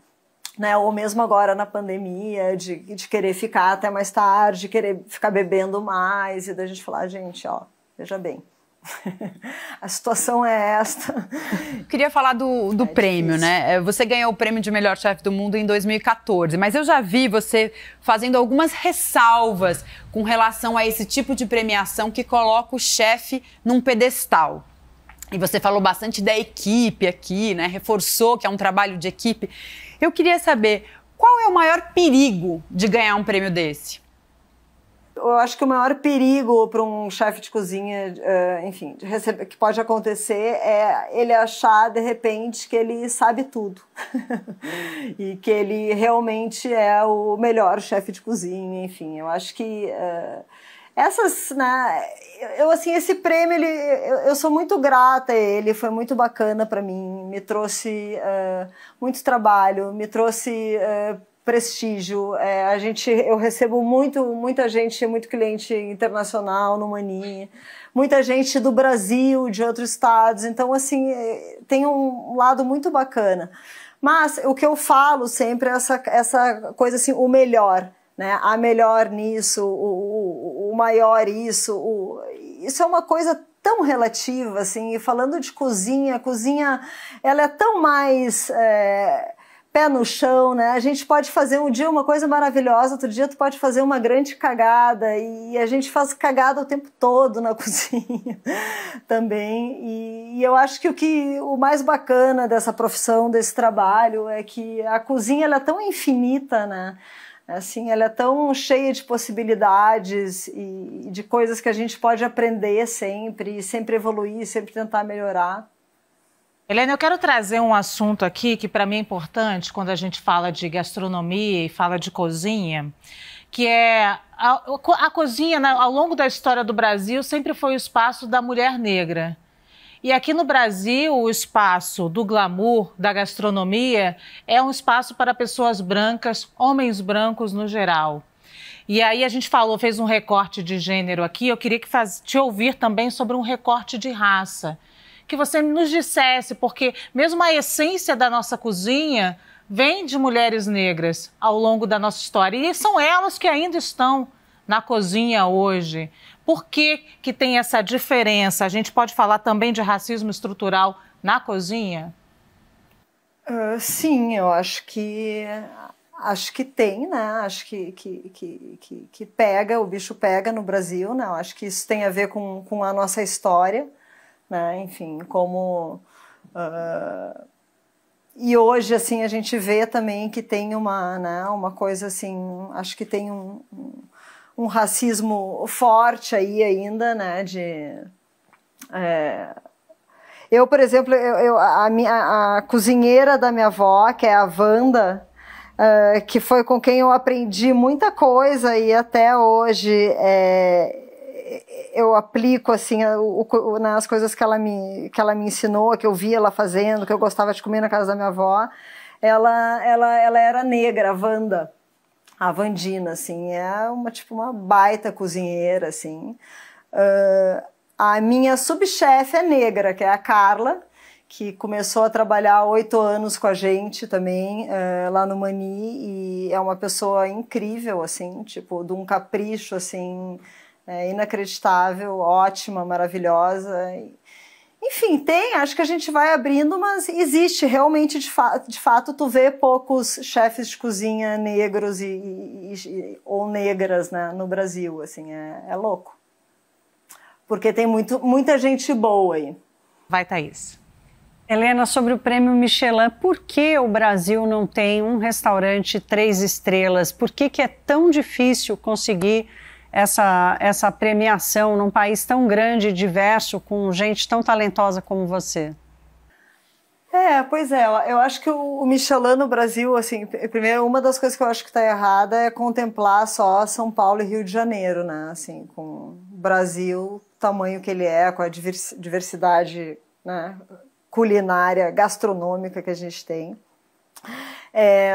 Né? Ou mesmo agora na pandemia, de querer ficar até mais tarde, querer ficar bebendo mais, e da gente falar, gente, ó, veja bem, a situação é esta. Queria falar do prêmio, né? Você ganhou o prêmio de melhor chefe do mundo em 2014, mas eu já vi você fazendo algumas ressalvas com relação a esse tipo de premiação que coloca o chefe num pedestal. E você falou bastante da equipe aqui, né? Reforçou que é um trabalho de equipe. Eu queria saber, qual é o maior perigo de ganhar um prêmio desse? Eu acho que o maior perigo para um chefe de cozinha, enfim, que pode acontecer é ele achar, de repente, que ele sabe tudo. E que ele realmente é o melhor chefe de cozinha, enfim. Eu acho que... né, esse prêmio, eu sou muito grata a ele, foi muito bacana para mim, me trouxe muito trabalho, me trouxe prestígio, eu recebo muita gente, muito cliente internacional no Mani, muita gente do Brasil, de outros estados, então assim, tem um lado muito bacana. Mas o que eu falo sempre é essa coisa assim, o melhor, né? A melhor nisso, o maior isso, isso é uma coisa tão relativa, assim, e falando de cozinha, a cozinha, ela é tão mais pé no chão, né? A gente pode fazer um dia uma coisa maravilhosa, outro dia tu pode fazer uma grande cagada, e a gente faz cagada o tempo todo na cozinha também, e eu acho que o mais bacana dessa profissão, desse trabalho, é que a cozinha, ela é tão infinita, né? Assim, ela é tão cheia de possibilidades e de coisas que a gente pode aprender sempre, e sempre evoluir, sempre tentar melhorar. Helena, eu quero trazer um assunto aqui que para mim é importante quando a gente fala de gastronomia e fala de cozinha, que é a cozinha, né, ao longo da história do Brasil, sempre foi o espaço da mulher negra. E aqui no Brasil, o espaço do glamour, da gastronomia, é um espaço para pessoas brancas, homens brancos no geral. E aí a gente fez um recorte de gênero aqui, eu queria te ouvir também sobre um recorte de raça. que você nos dissesse, porque mesmo a essência da nossa cozinha vem de mulheres negras ao longo da nossa história. E são elas que ainda estão na cozinha hoje. Por que que tem essa diferença? A gente pode falar também de racismo estrutural na cozinha? Sim, eu acho que tem, né? Acho que pega, o bicho pega no Brasil, né? Eu acho que isso tem a ver com a nossa história, né? Enfim, como... E hoje, assim, a gente vê também que tem uma coisa, assim, acho que tem um racismo forte aí ainda, né? Eu, por exemplo, a cozinheira da minha avó, que é a Wanda, que foi com quem eu aprendi muita coisa e até hoje eu aplico assim nas coisas que ela me ensinou, que eu via ela fazendo, que eu gostava de comer na casa da minha avó. Ela era negra, a Wanda, a Wandina, assim, é uma baita cozinheira, assim. A minha subchefe é negra, que é a Carla, que começou a trabalhar há 8 anos com a gente também, lá no Mani, e é uma pessoa incrível, assim, tipo, de um capricho, assim, inacreditável, ótima, maravilhosa. Enfim, acho que a gente vai abrindo, mas existe realmente, de fato, tu vê poucos chefes de cozinha negros ou negras, né, no Brasil, assim, é louco. Porque tem muita gente boa aí. Vai, Thaís. Helena, sobre o prêmio Michelin, por que o Brasil não tem um restaurante 3 estrelas? Por que é tão difícil conseguir essa premiação num país tão grande e diverso, com gente tão talentosa como você? Pois é, eu acho que o Michelin no Brasil, assim, primeiro, uma das coisas que eu acho que está errada é contemplar só São Paulo e Rio de Janeiro, né? Assim, com o Brasil, o tamanho que ele é, com a diversidade, né, culinária, gastronômica que a gente tem.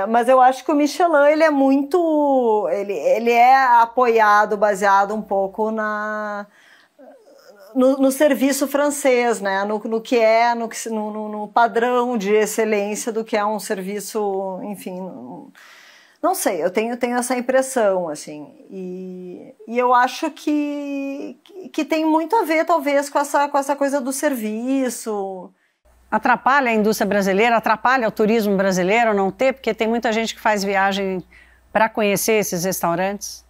Mas eu acho que o Michelin, ele é muito... Ele é apoiado, baseado um pouco no serviço francês, né? No que é, no padrão de excelência do que é um serviço, enfim... Não sei, eu tenho essa impressão, assim, e eu acho que tem muito a ver, talvez, com essa coisa do serviço. Atrapalha a indústria brasileira, atrapalha o turismo brasileiro não ter, porque tem muita gente que faz viagem para conhecer esses restaurantes?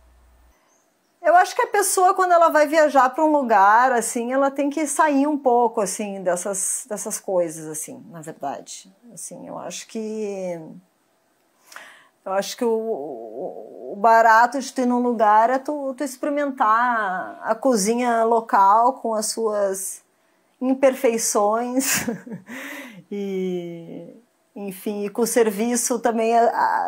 Eu acho que a pessoa, quando ela vai viajar para um lugar, assim, ela tem que sair um pouco, assim, dessas coisas, assim, na verdade. Assim, eu acho que o barato de ter num lugar é tu experimentar a cozinha local com as suas imperfeições e, enfim, e com o serviço também,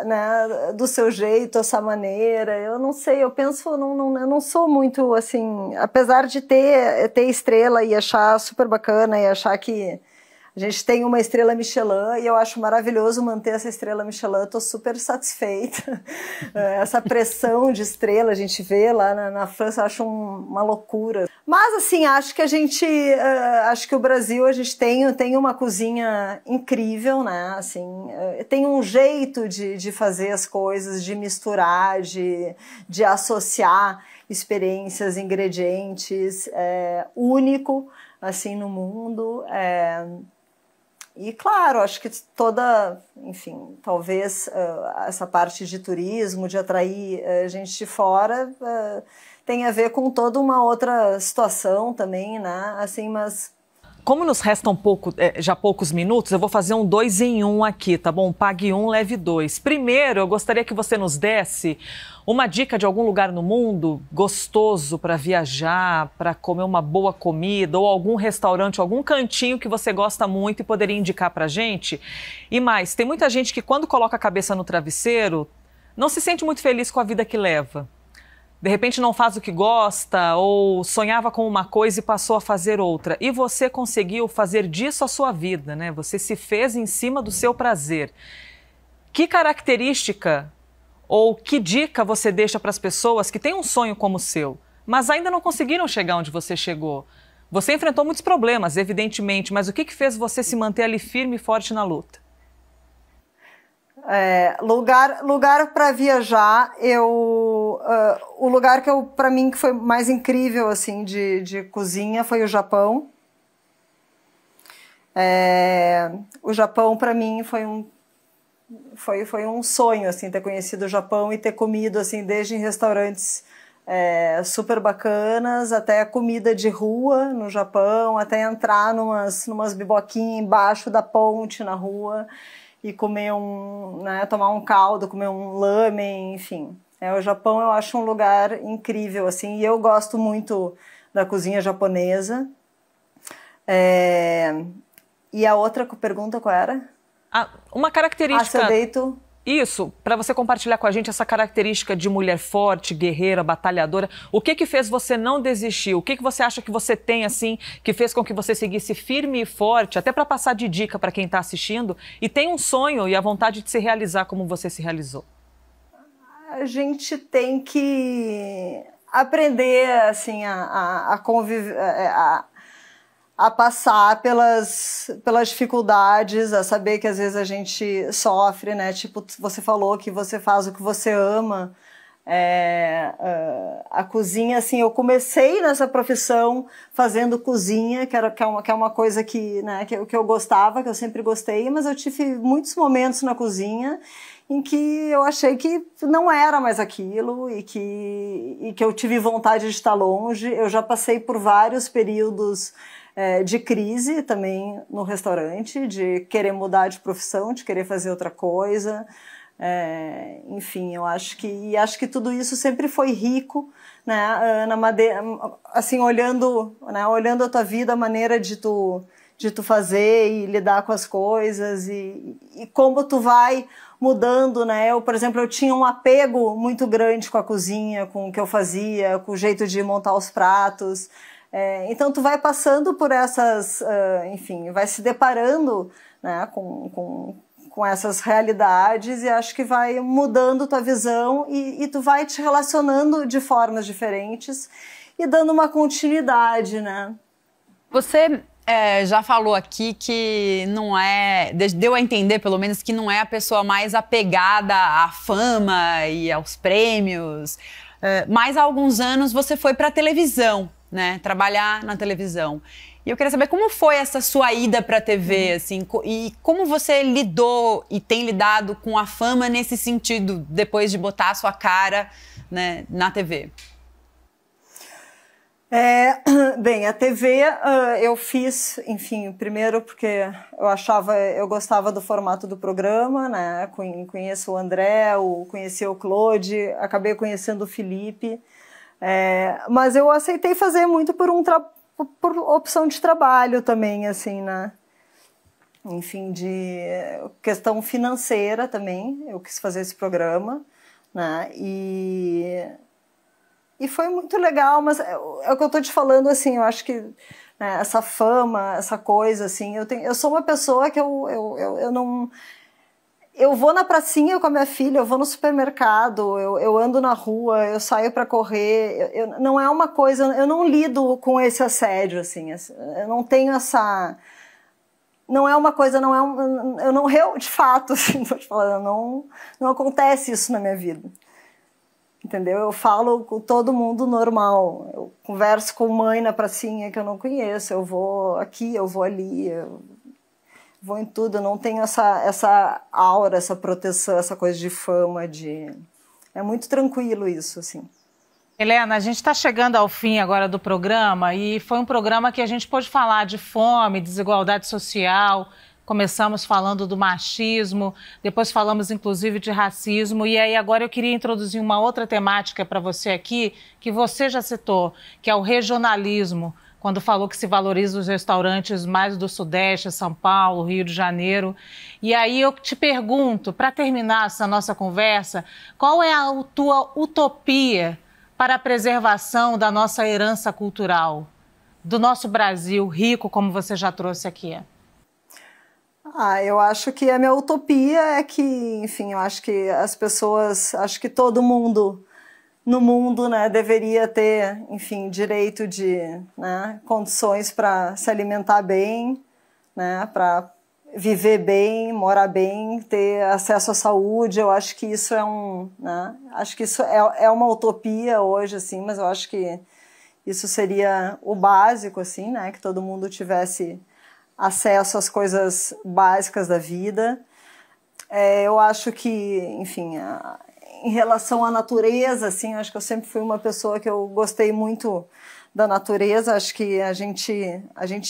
né, do seu jeito, essa maneira. Eu não sei, eu penso, eu não sou muito, assim, apesar de ter estrela e achar super bacana e achar que a gente tem uma estrela Michelin e eu acho maravilhoso manter essa estrela Michelin, estou super satisfeita. Essa pressão de estrela a gente vê lá na França, eu acho uma loucura. Mas assim, acho que o Brasil, a gente tem uma cozinha incrível, né? Assim, tem um jeito de fazer as coisas, de misturar, de associar experiências, ingredientes, único assim no mundo. E, claro, acho que enfim, talvez essa parte de turismo, de atrair gente de fora, tem a ver com toda uma outra situação também, né? Assim, mas... Como nos restam já poucos minutos, eu vou fazer um 2 em 1 aqui, tá bom? Pague 1, leve 2. Primeiro, eu gostaria que você nos desse uma dica de algum lugar no mundo gostoso para viajar, para comer uma boa comida, ou algum restaurante, algum cantinho que você gosta muito e poderia indicar para a gente. E mais, tem muita gente que quando coloca a cabeça no travesseiro, não se sente muito feliz com a vida que leva. De repente não faz o que gosta ou sonhava com uma coisa e passou a fazer outra. E você conseguiu fazer disso a sua vida, né? Você se fez em cima do seu prazer. Que característica ou que dica você deixa para as pessoas que têm um sonho como o seu, mas ainda não conseguiram chegar onde você chegou? Você enfrentou muitos problemas, evidentemente, mas o que fez você se manter ali firme e forte na luta? Lugar para viajar, o lugar que para mim que foi mais incrível assim de cozinha foi o Japão. O Japão para mim foi um sonho assim ter conhecido o Japão e ter comido assim desde em restaurantes super bacanas até comida de rua no Japão, até entrar numas biboquinhas embaixo da ponte na rua e comer tomar um caldo, comer um lamen, enfim. O Japão eu acho um lugar incrível, assim, e eu gosto muito da cozinha japonesa. E a outra pergunta qual era? Uma característica... se eu deito... Isso, para você compartilhar com a gente essa característica de mulher forte, guerreira, batalhadora. O que fez você não desistir? O que você acha que você tem, assim, que fez com que você seguisse firme e forte, até para passar de dica para quem está assistindo, e tem um sonho e a vontade de se realizar como você se realizou? A gente tem que aprender, assim, a conviver... a passar pelas dificuldades, a saber que às vezes a gente sofre, né? Tipo, você falou que você faz o que você ama. A cozinha, assim, eu comecei nessa profissão fazendo cozinha, que é uma coisa que eu gostava, que eu sempre gostei, mas eu tive muitos momentos na cozinha em que eu achei que não era mais aquilo e que eu tive vontade de estar longe. Eu já passei por vários períodos de crise também no restaurante, de querer mudar de profissão, de querer fazer outra coisa. Enfim, eu acho que tudo isso sempre foi rico, né? Assim, olhando a tua vida, a maneira de tu fazer e lidar com as coisas e como tu vai mudando, né? Por exemplo, eu tinha um apego muito grande com a cozinha, com o que eu fazia, com o jeito de montar os pratos. Então tu vai passando por essas, enfim, vai se deparando, né, com essas realidades e acho que vai mudando tua visão e tu vai te relacionando de formas diferentes e dando uma continuidade, né? Você já falou aqui que não deu a entender pelo menos que não é a pessoa mais apegada à fama e aos prêmios, mas há alguns anos você foi para a televisão, né, trabalhar na televisão. E eu queria saber como foi essa sua ida para a TV, assim, e como você lidou e tem lidado com a fama nesse sentido, depois de botar a sua cara, né, na TV. Bem, a TV eu fiz, enfim, primeiro porque eu gostava do formato do programa, né, conheço o André, conheci o Claude, acabei conhecendo o Felipe, mas eu aceitei fazer muito por opção de trabalho também, assim, né? Enfim, de questão financeira também, eu quis fazer esse programa, né? E foi muito legal, mas é o que eu tô te falando, assim, eu acho que, né, essa fama, essa coisa, assim, eu sou uma pessoa que eu não... Eu vou na pracinha com a minha filha, eu vou no supermercado, eu ando na rua, eu saio para correr. Não é uma coisa, eu não lido com esse assédio, assim, eu não tenho essa... Não é uma coisa, de fato, assim, tô te falando, não acontece isso na minha vida. Entendeu? Eu falo com todo mundo normal, eu converso com mãe na pracinha que eu não conheço, eu vou aqui, eu vou ali, vou em tudo, eu não tenho essa aura, essa proteção, essa coisa de fama, é muito tranquilo isso, assim. Helena, a gente está chegando ao fim agora do programa e foi um programa que a gente pôde falar de fome, desigualdade social, começamos falando do machismo, depois falamos inclusive de racismo e aí agora eu queria introduzir uma outra temática para você aqui, que você já citou, que é o regionalismo, quando falou que se valoriza os restaurantes mais do Sudeste, São Paulo, Rio de Janeiro. E aí eu te pergunto, para terminar essa nossa conversa, qual é a tua utopia para a preservação da nossa herança cultural, do nosso Brasil rico, como você já trouxe aqui? Eu acho que a minha utopia é que, enfim, eu acho que as pessoas, acho que todo mundo no mundo, né, deveria ter, enfim, direito de, né, condições para se alimentar bem, né, para viver bem, morar bem, ter acesso à saúde. Eu acho que isso é acho que isso é uma utopia hoje, assim, mas eu acho que isso seria o básico, assim, né, que todo mundo tivesse acesso às coisas básicas da vida. Eu acho que, enfim, em relação à natureza, assim, acho que eu sempre fui uma pessoa que eu gostei muito da natureza. Acho que a gente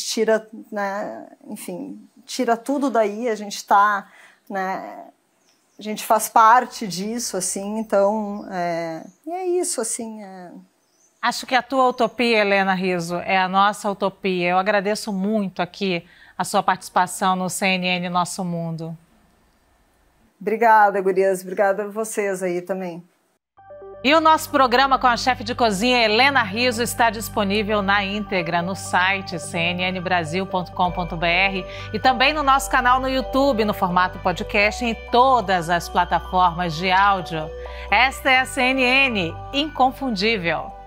tira, né, enfim, tira tudo daí. A gente tá, né, a gente faz parte disso, assim. Então, e é isso, assim. Acho que a tua utopia, Helena Rizzo, é a nossa utopia. Eu agradeço muito aqui a sua participação no CNN Nosso Mundo. Obrigada, gurias. Obrigada a vocês aí também. E o nosso programa com a chefe de cozinha Helena Rizzo está disponível na íntegra no site cnnbrasil.com.br e também no nosso canal no YouTube, no formato podcast, em todas as plataformas de áudio. Esta é a CNN Inconfundível.